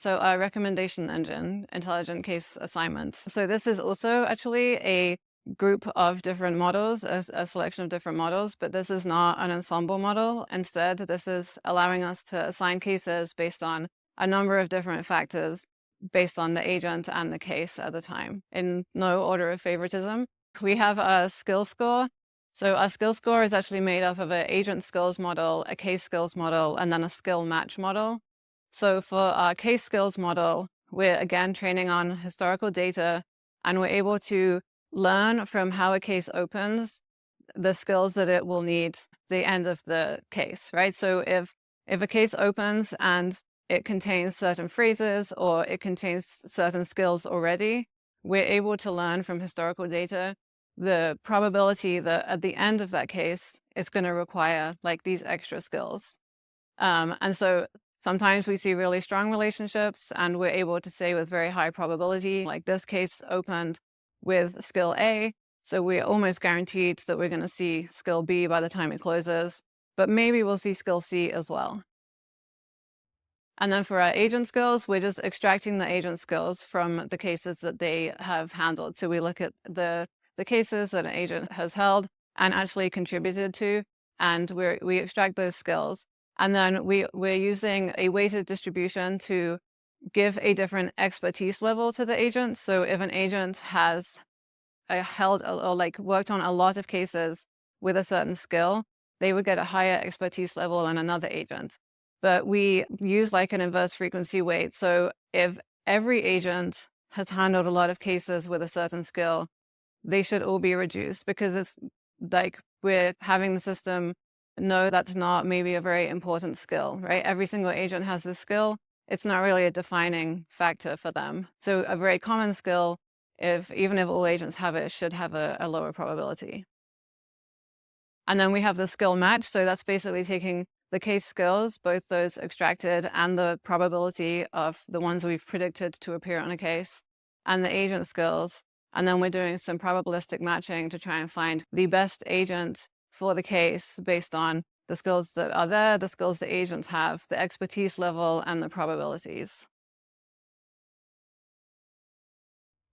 So a recommendation engine, intelligent case assignments. So this is also actually a group of different models, a selection of different models, but this is not an ensemble model. Instead, this is allowing us to assign cases based on a number of different factors based on the agent and the case at the time, in no order of favoritism. We have a skill score. So a skill score is actually made up of an agent skills model, a case skills model, and then a skill match model. So for our case skills model, we're again training on historical data, and we're able to learn from how a case opens the skills that it will need at the end of the case, right? So if a case opens and it contains certain phrases or it contains certain skills already, we're able to learn from historical data the probability that at the end of that case, it's going to require like these extra skills. And so sometimes we see really strong relationships and we're able to say with very high probability, like this case opened with skill A, so we're almost guaranteed that we're going to see skill B by the time it closes, but maybe we'll see skill C as well. And then for our agent skills, we're just extracting the agent skills from the cases that they have handled. So we look at the cases that an agent has held and actually contributed to, and we extract those skills. And then we're using a weighted distribution to give a different expertise level to the agent. So if an agent has held or like worked on a lot of cases with a certain skill, they would get a higher expertise level than another agent. But we use like an inverse frequency weight. So if every agent has handled a lot of cases with a certain skill, they should all be reduced, because it's like we're having the system know that's not maybe a very important skill, right? Every single agent has this skill. It's not really a defining factor for them. So a very common skill, even if all agents have it, should have a lower probability. And then we have the skill match. So that's basically taking the case skills, both those extracted and the probability of the ones we've predicted to appear on a case, and the agent skills. And then we're doing some probabilistic matching to try and find the best agent for the case based on the skills that are there, the skills the agents have, the expertise level, and the probabilities.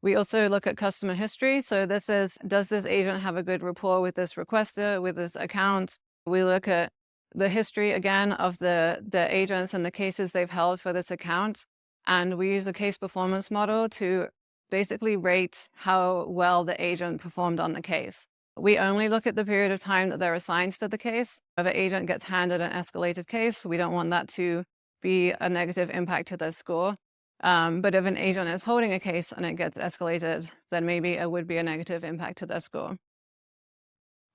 We also look at customer history. So this is, does this agent have a good rapport with this requester, with this account? We look at the history again of the agents and the cases they've held for this account. And we use a case performance model to basically rate how well the agent performed on the case. We only look at the period of time that they're assigned to the case. If an agent gets handed an escalated case, we don't want that to be a negative impact to their score. But if an agent is holding a case and it gets escalated, then maybe it would be a negative impact to their score.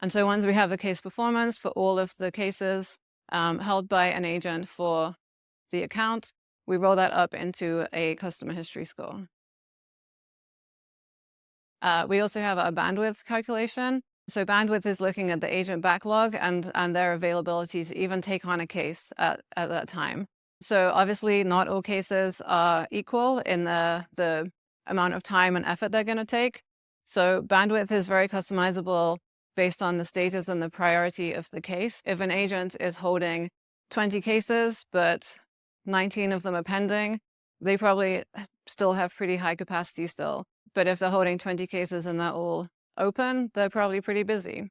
And so once we have the case performance for all of the cases held by an agent for the account, we roll that up into a customer history score. We also have a bandwidth calculation. So bandwidth is looking at the agent backlog and their availability to even take on a case at that time. So obviously not all cases are equal in the amount of time and effort they're going to take. So bandwidth is very customizable based on the status and the priority of the case. If an agent is holding 20 cases, but 19 of them are pending, they probably still have pretty high capacity still. But if they're holding 20 cases and they're all open, they're probably pretty busy.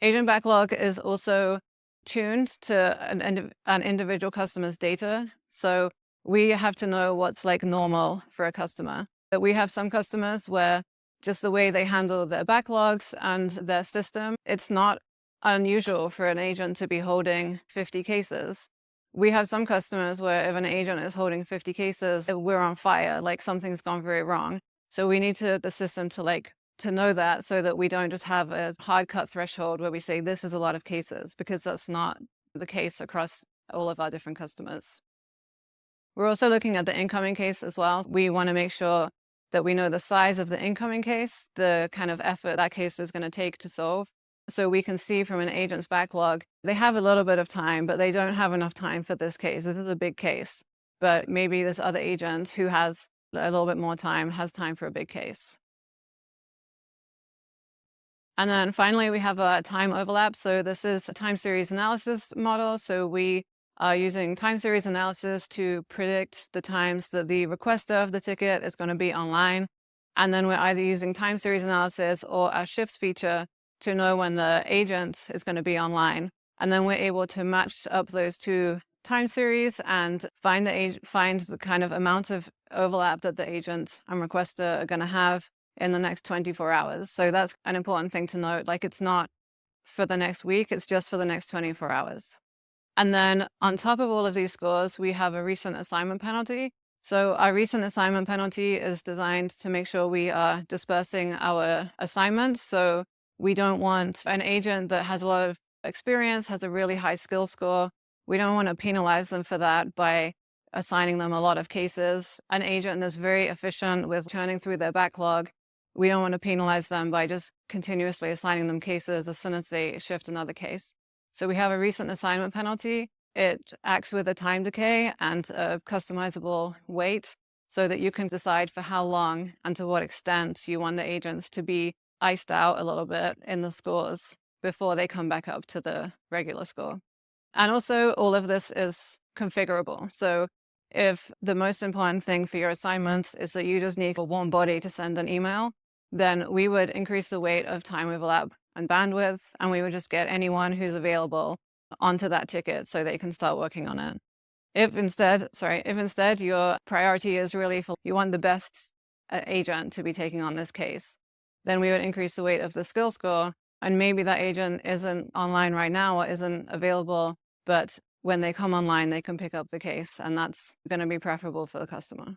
Agent backlog is also tuned to an individual customer's data. So we have to know what's like normal for a customer. But we have some customers where just the way they handle their backlogs and their system, it's not unusual for an agent to be holding 50 cases. We have some customers where if an agent is holding 50 cases, we're on fire, like something's gone very wrong. So we need the system to know that, so that we don't just have a hard cut threshold where we say this is a lot of cases, because that's not the case across all of our different customers. We're also looking at the incoming case as well. We want to make sure that we know the size of the incoming case, the kind of effort that case is going to take to solve. So we can see from an agent's backlog, they have a little bit of time, but they don't have enough time for this case. This is a big case, but maybe this other agent who has a little bit more time has time for a big case. And then finally, we have a time overlap. So this is a time series analysis model. So we using time series analysis to predict the times that the requester of the ticket is going to be online. And then we're either using time series analysis or our shifts feature to know when the agent is going to be online. And then we're able to match up those two time series and find the kind of amount of overlap that the agent and requester are going to have in the next 24 hours. So that's an important thing to note. Like, it's not for the next week, it's just for the next 24 hours. And then on top of all of these scores, we have a recent assignment penalty. So our recent assignment penalty is designed to make sure we are dispersing our assignments. So we don't want an agent that has a lot of experience, has a really high skill score. We don't want to penalize them for that by assigning them a lot of cases. An agent that's very efficient with churning through their backlog, we don't want to penalize them by just continuously assigning them cases as soon as they shift another case. So we have a recent assignment penalty. It acts with a time decay and a customizable weight so that you can decide for how long and to what extent you want the agents to be iced out a little bit in the scores before they come back up to the regular score. And also, all of this is configurable. So if the most important thing for your assignments is that you just need a warm body to send an email, then we would increase the weight of time overlap and bandwidth, and we would just get anyone who's available onto that ticket so they can start working on it. If instead your priority is really you want the best agent to be taking on this case, then we would increase the weight of the skill score, and maybe that agent isn't online right now or isn't available, but when they come online, they can pick up the case, and that's going to be preferable for the customer.